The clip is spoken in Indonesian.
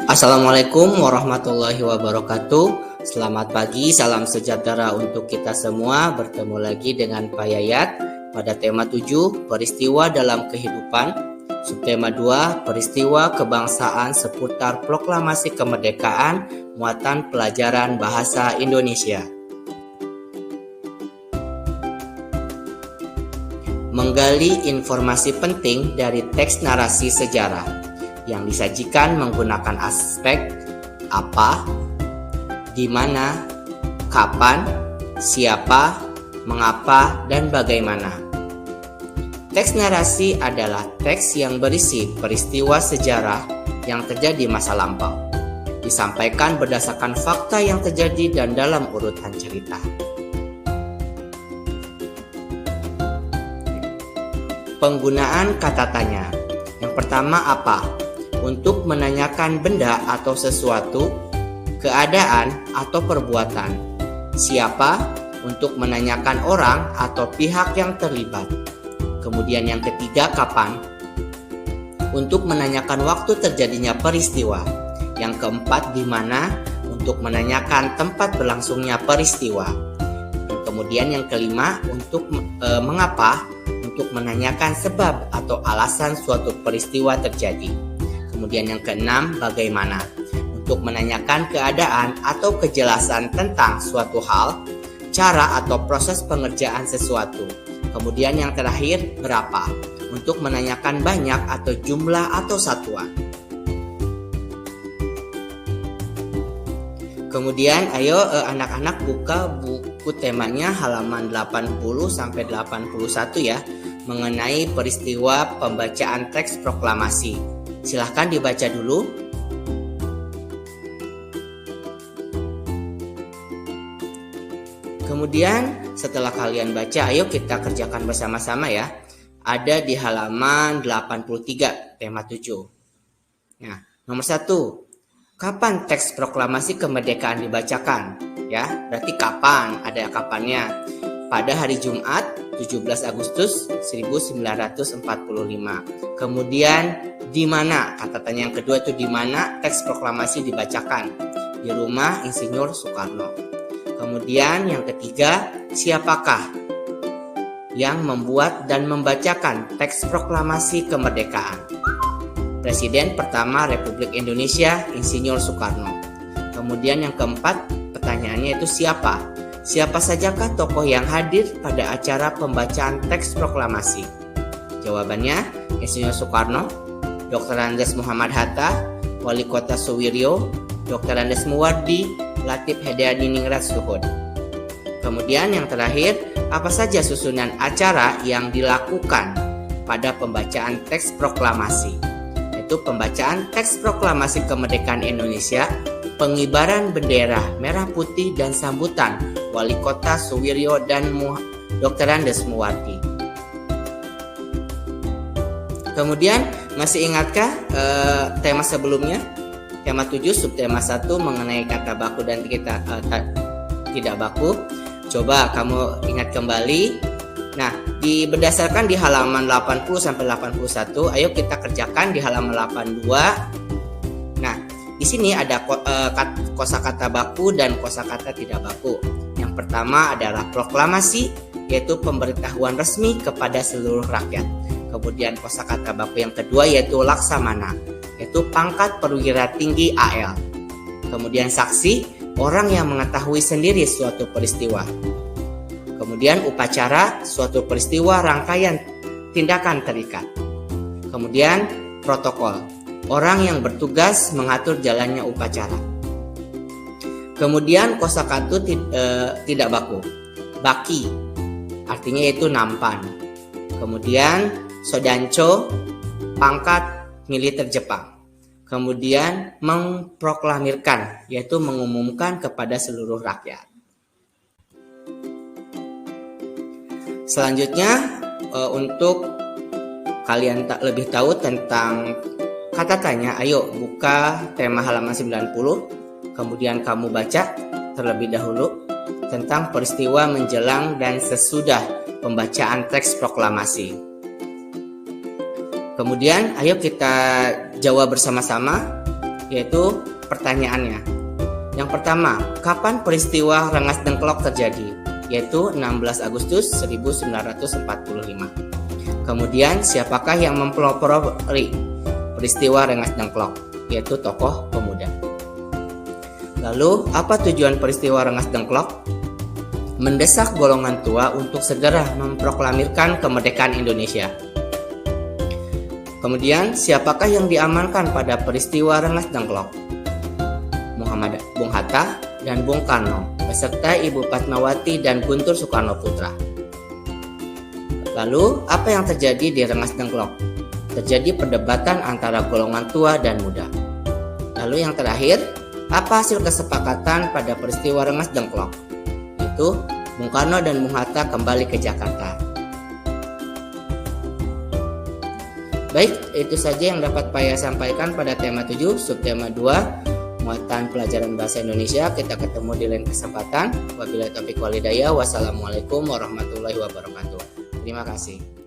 Assalamualaikum warahmatullahi wabarakatuh. Selamat pagi, salam sejahtera untuk kita semua. Bertemu lagi dengan Pak Yayat pada tema 7, peristiwa dalam kehidupan. Subtema 2, peristiwa kebangsaan seputar proklamasi kemerdekaan, muatan pelajaran bahasa Indonesia. Menggali informasi penting dari teks narasi sejarah yang disajikan menggunakan aspek apa, di mana, kapan, siapa, mengapa, dan bagaimana. Teks narasi adalah teks yang berisi peristiwa sejarah yang terjadi masa lampau, disampaikan berdasarkan fakta yang terjadi dan dalam urutan cerita. Penggunaan kata tanya. Yang pertama apa? Untuk menanyakan benda atau sesuatu, keadaan atau perbuatan. Siapa? Untuk menanyakan orang atau pihak yang terlibat. Kemudian yang ketiga, kapan? Untuk menanyakan waktu terjadinya peristiwa. Yang keempat, di mana? Untuk menanyakan tempat berlangsungnya peristiwa. Kemudian yang kelima, untuk mengapa? Untuk menanyakan sebab atau alasan suatu peristiwa terjadi. Kemudian yang keenam, bagaimana? Untuk menanyakan keadaan atau kejelasan tentang suatu hal, cara atau proses pengerjaan sesuatu. Kemudian yang terakhir, berapa? Untuk menanyakan banyak atau jumlah atau satuan. Kemudian ayo anak-anak buka buku temanya halaman 80 sampai 81 ya, mengenai peristiwa pembacaan teks proklamasi. Silahkan dibaca dulu. Kemudian setelah kalian baca, ayo kita kerjakan bersama-sama ya. Ada di halaman 83, tema 7. Nah, nomor 1. Kapan teks proklamasi kemerdekaan dibacakan? Ya, berarti kapan? Ada kapannya. Pada hari Jumat 17 Agustus 1945. Kemudian di mana? Kata tanya yang kedua itu di mana teks proklamasi dibacakan? Di rumah Insinyur Soekarno. Kemudian yang ketiga, siapakah yang membuat dan membacakan teks proklamasi kemerdekaan? Presiden pertama Republik Indonesia Insinyur Soekarno. Kemudian yang keempat, pertanyaannya itu siapa? Siapa sajakah tokoh yang hadir pada acara pembacaan teks proklamasi? Jawabannya, Insinyur Soekarno, Dr. Andes Muhammad Hatta, Wali Kota Suwiryo, Dr. Andes Muwardi, Latif Hediadiningrat Suhud. Kemudian yang terakhir, apa saja susunan acara yang dilakukan pada pembacaan teks proklamasi? Yaitu pembacaan teks proklamasi kemerdekaan Indonesia, pengibaran bendera merah putih dan sambutan Wali Kota Suwiryo dan Dr. Andes Muwardi. Kemudian masih ingatkah tema sebelumnya? Tema 7 subtema 1 mengenai kata baku dan tidak baku. Coba kamu ingat kembali. Nah, berdasarkan di halaman 80 sampai 81, ayo kita kerjakan di halaman 82. Nah, di sini ada kosakata baku dan kosakata tidak baku. Yang pertama adalah proklamasi, yaitu pemberitahuan resmi kepada seluruh rakyat. Kemudian kosakata baku yang kedua yaitu laksamana, yaitu pangkat perwira tinggi AL. Kemudian saksi, orang yang mengetahui sendiri suatu peristiwa. Kemudian upacara, suatu peristiwa rangkaian tindakan terikat. Kemudian protokol, orang yang bertugas mengatur jalannya upacara. Kemudian kosakata tidak baku, baki, artinya yaitu nampan. Kemudian sodanco, pangkat militer Jepang. Kemudian memproklamirkan, yaitu mengumumkan kepada seluruh rakyat. Selanjutnya untuk kalian lebih tahu tentang kata tanya, ayo buka tema halaman 90. Kemudian kamu baca terlebih dahulu tentang peristiwa menjelang dan sesudah pembacaan teks proklamasi. Kemudian ayo kita jawab bersama-sama. yaitu pertanyaannya. Yang pertama, kapan peristiwa Rengas Dengklok terjadi? Yaitu 16 Agustus 1945. Kemudian, siapakah yang mempelopori peristiwa Rengas Dengklok? Yaitu tokoh pemuda. Lalu, apa tujuan peristiwa Rengas Dengklok? Mendesak golongan tua untuk segera memproklamirkan kemerdekaan Indonesia. Kemudian, siapakah yang diamankan pada peristiwa Rengas Dengklok? Bung Hatta dan Bung Karno, beserta Ibu Fatmawati dan Guntur Soekarno Putra. Lalu, apa yang terjadi di Rengas Dengklok? Terjadi perdebatan antara golongan tua dan muda. Lalu yang terakhir, apa hasil kesepakatan pada peristiwa Rengas Dengklok? Itu Bung Karno dan Bung Hatta kembali ke Jakarta. Baik, itu saja yang dapat Paya sampaikan pada tema 7, subtema 2, muatan pelajaran bahasa Indonesia. Kita ketemu di lain kesempatan. Wabillahi taufiq wal hidayah. Wassalamualaikum warahmatullahi wabarakatuh. Terima kasih.